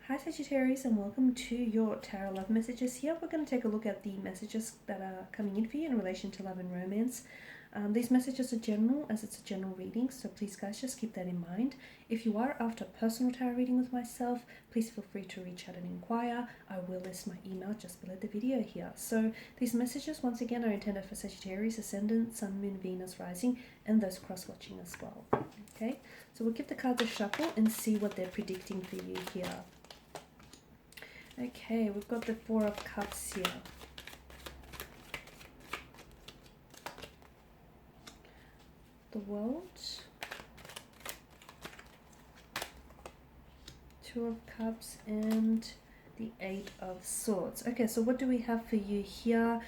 Hi Sagittarius, and welcome to your tarot love messages. Here we're going to take a look at the messages that are coming in for you in relation to love and romance. These messages are general, as it's a general reading, so please guys just keep that in mind. If you are after a personal tarot reading with myself, please feel free to reach out and inquire. I will list my email just below the video here. So these messages once again are intended for Sagittarius, Ascendant, Sun, Moon, Venus, Rising, and those cross-watching as well. Okay, so we'll give the cards a shuffle and see what they're predicting for you here. Okay, we've got the Four of Cups here. The World. Two of Cups and the Eight of Swords. Okay, so what do we have for you here?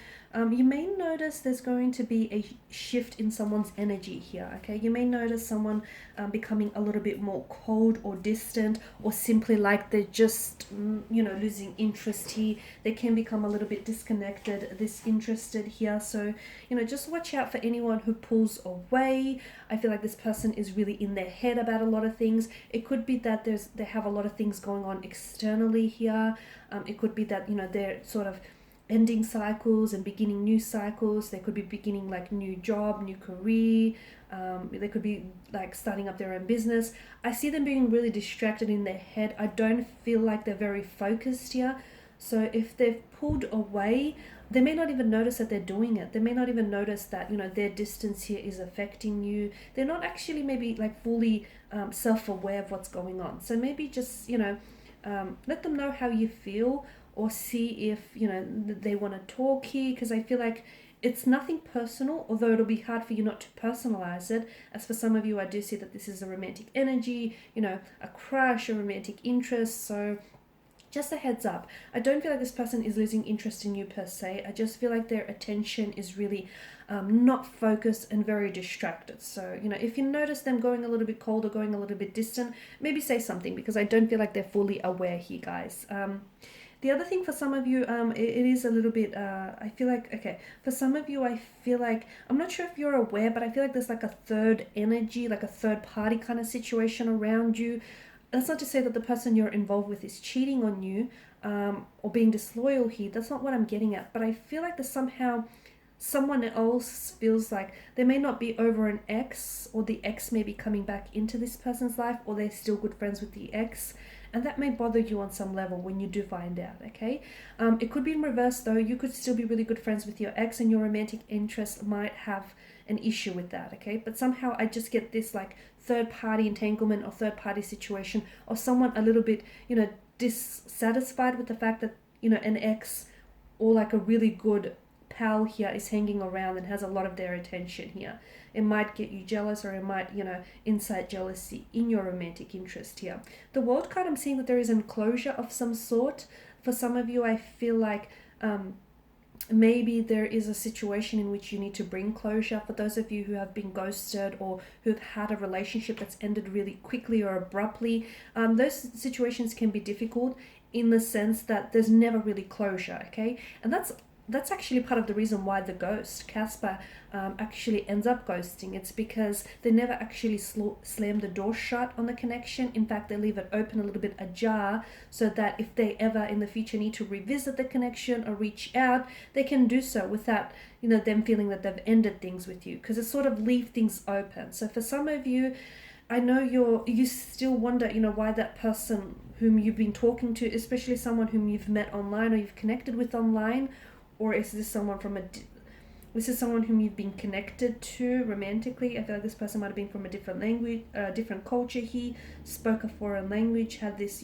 You may notice there's going to be a shift in someone's energy here, okay? You may notice someone becoming a little bit more cold or distant, or simply like they're just, losing interest here. They can become a little bit disconnected, disinterested here. So, just watch out for anyone who pulls away. I feel like this person is really in their head about a lot of things. It could be that they have a lot of things going on externally here. It could be that, they're sort of ending cycles and beginning new cycles. They could be beginning like new job, new career. They could be like starting up their own business. I see them being really distracted in their head. I don't feel like they're very focused here. So if they've pulled away, they may not even notice that they're doing it. They may not even notice that, their distance here is affecting you. They're not actually maybe like fully self-aware of what's going on. So maybe just, let them know how you feel, or see if, they want to talk here, because I feel like it's nothing personal, although it'll be hard for you not to personalize it. As for some of you, I do see that this is a romantic energy, a crush, a romantic interest. So just a heads up, I don't feel like this person is losing interest in you per se. I just feel like their attention is really not focused and very distracted. So, if you notice them going a little bit cold or going a little bit distant, maybe say something, because I don't feel like they're fully aware here, guys. The other thing for some of you, it is a little bit, I feel like, okay, for some of you, I feel like, I'm not sure if you're aware, but I feel like there's like a third energy, like a third party kind of situation around you. That's not to say that the person you're involved with is cheating on you, or being disloyal here. That's not what I'm getting at. But I feel like there's somehow someone else feels like they may not be over an ex, or the ex may be coming back into this person's life, or they're still good friends with the ex. And that may bother you on some level when you do find out, okay? It could be in reverse though. You could still be really good friends with your ex, and your romantic interest might have an issue with that, okay? But somehow I just get this like third party entanglement or third party situation, or someone a little bit, dissatisfied with the fact that, an ex or like a really good pal here is hanging around and has a lot of their attention here. It might get you jealous, or it might, incite jealousy in your romantic interest here. The World card, I'm seeing that there is an closure of some sort. For some of you, I feel like maybe there is a situation in which you need to bring closure. For those of you who have been ghosted, or who've had a relationship that's ended really quickly or abruptly, those situations can be difficult in the sense that there's never really closure, okay? And that's actually part of the reason why the ghost, Casper, actually ends up ghosting. It's because they never actually slam the door shut on the connection. In fact, they leave it open a little bit ajar, so that if they ever in the future need to revisit the connection or reach out, they can do so without, them feeling that they've ended things with you, because it sort of leave things open. So for some of you, I know you still wonder, why that person whom you've been talking to, especially someone whom you've met online or you've connected with online, or is this someone this is someone whom you've been connected to romantically. I feel like this person might have been from a different language, different culture. He spoke a foreign language, had this,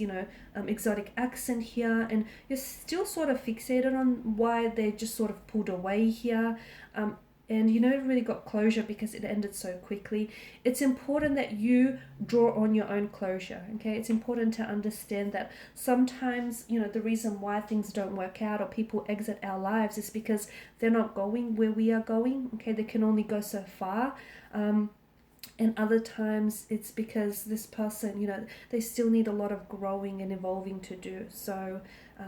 exotic accent here, and you're still sort of fixated on why they just sort of pulled away here. And you never really got closure because it ended so quickly. It's important that you draw on your own closure, okay? It's important to understand that sometimes, the reason why things don't work out or people exit our lives is because they're not going where we are going, okay? They can only go so far. and other times it's because this person, you know, they still need a lot of growing and evolving to do. So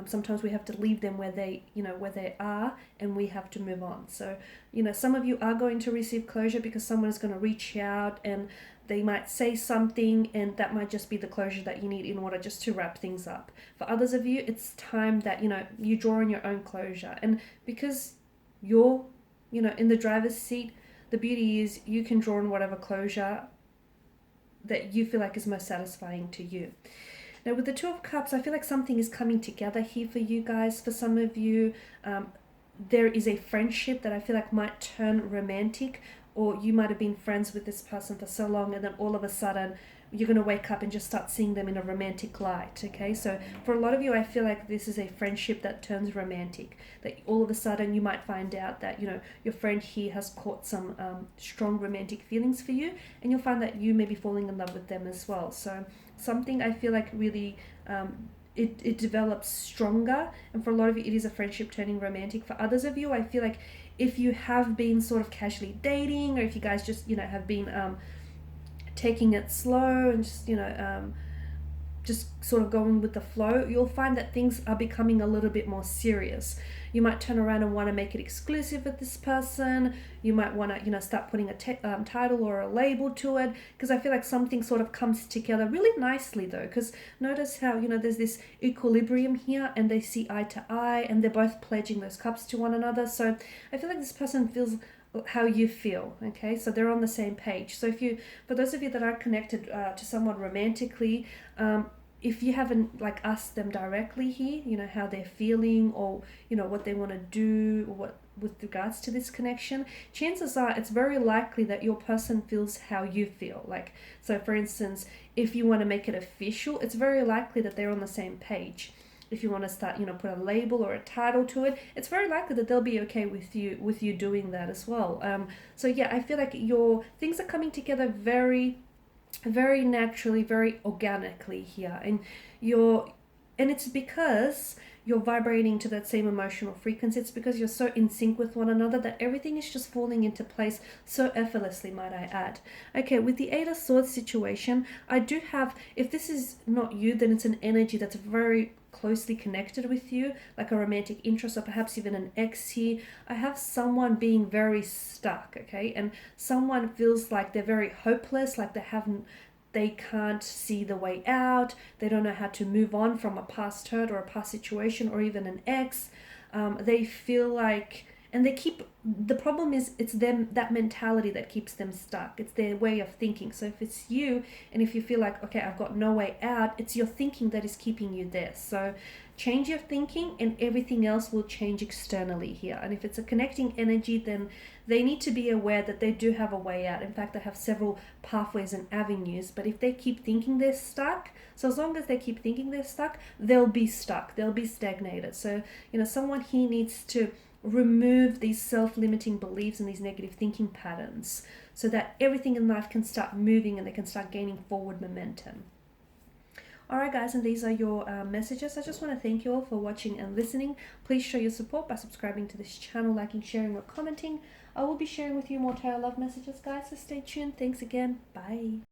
sometimes we have to leave them where they, you know, where they are, and we have to move on. So, you know, some of you are going to receive closure because someone is going to reach out and they might say something, and that might just be the closure that you need in order just to wrap things up. For others of you, it's time that, you know, you draw on your own closure. And because you're, you know, in the driver's seat, the beauty is you can draw on whatever closure that you feel like is most satisfying to you. Now, with the Two of Cups, I feel like something is coming together here for you guys. For some of you, there is a friendship that I feel like might turn romantic, or you might have been friends with this person for so long, and then all of a sudden you're going to wake up and just start seeing them in a romantic light. Okay, so for a lot of you, I feel like this is a friendship that turns romantic, that all of a sudden you might find out that, you know, your friend here has caught some strong romantic feelings for you, and you'll find that you may be falling in love with them as well. So something I feel like really it develops stronger, and for a lot of you it is a friendship turning romantic. For others of you, I feel like if you have been sort of casually dating, or if you guys just, you know, have been taking it slow and just, you know, just sort of going with the flow, you'll find that things are becoming a little bit more serious. You might turn around and want to make it exclusive with this person. You might want to, you know, start putting a title or a label to it, because I feel like something sort of comes together really nicely though, because notice how, you know, there's this equilibrium here, and they see eye to eye, and they're both pledging those cups to one another. So I feel like this person feels how you feel. Okay, so they're on the same page. So if you, for those of you that are connected to someone romantically, if you haven't like asked them directly here, you know, how they're feeling, or, you know, what they want to do, or what with regards to this connection, chances are it's very likely that your person feels how you feel. Like, so for instance, if you want to make it official, it's very likely that they're on the same page. If you want to start, you know, put a label or a title to it, it's very likely that they'll be okay with you doing that as well. So yeah, I feel like your things are coming together very naturally, very organically here, and it's because you're vibrating to that same emotional frequency. It's because you're so in sync with one another that everything is just falling into place so effortlessly, might I add. Okay, with the Eight of Swords situation, I do have, if this is not you, then it's an energy that's very closely connected with you, like a romantic interest, or perhaps even an ex here. I have someone being very stuck, okay, and someone feels like they're very hopeless, like they can't see the way out. They don't know how to move on from a past hurt or a past situation, or even an ex. They feel like, and the problem is it's them, that mentality that keeps them stuck. It's their way of thinking. So if it's you, and if you feel like, okay, I've got no way out, it's your thinking that is keeping you there. So change your thinking, and everything else will change externally here. And if it's a connecting energy, then they need to be aware that they do have a way out. In fact, they have several pathways and avenues. But if they keep thinking they're stuck, so as long as they keep thinking they're stuck, they'll be stuck. They'll be stagnated. So, you know, someone here needs to remove these self-limiting beliefs and these negative thinking patterns, so that everything in life can start moving and they can start gaining forward momentum. Alright guys, and these are your messages. I just want to thank you all for watching and listening. Please show your support by subscribing to this channel, liking, sharing, or commenting. I will be sharing with you more tarot love messages, guys, so stay tuned. Thanks again. Bye.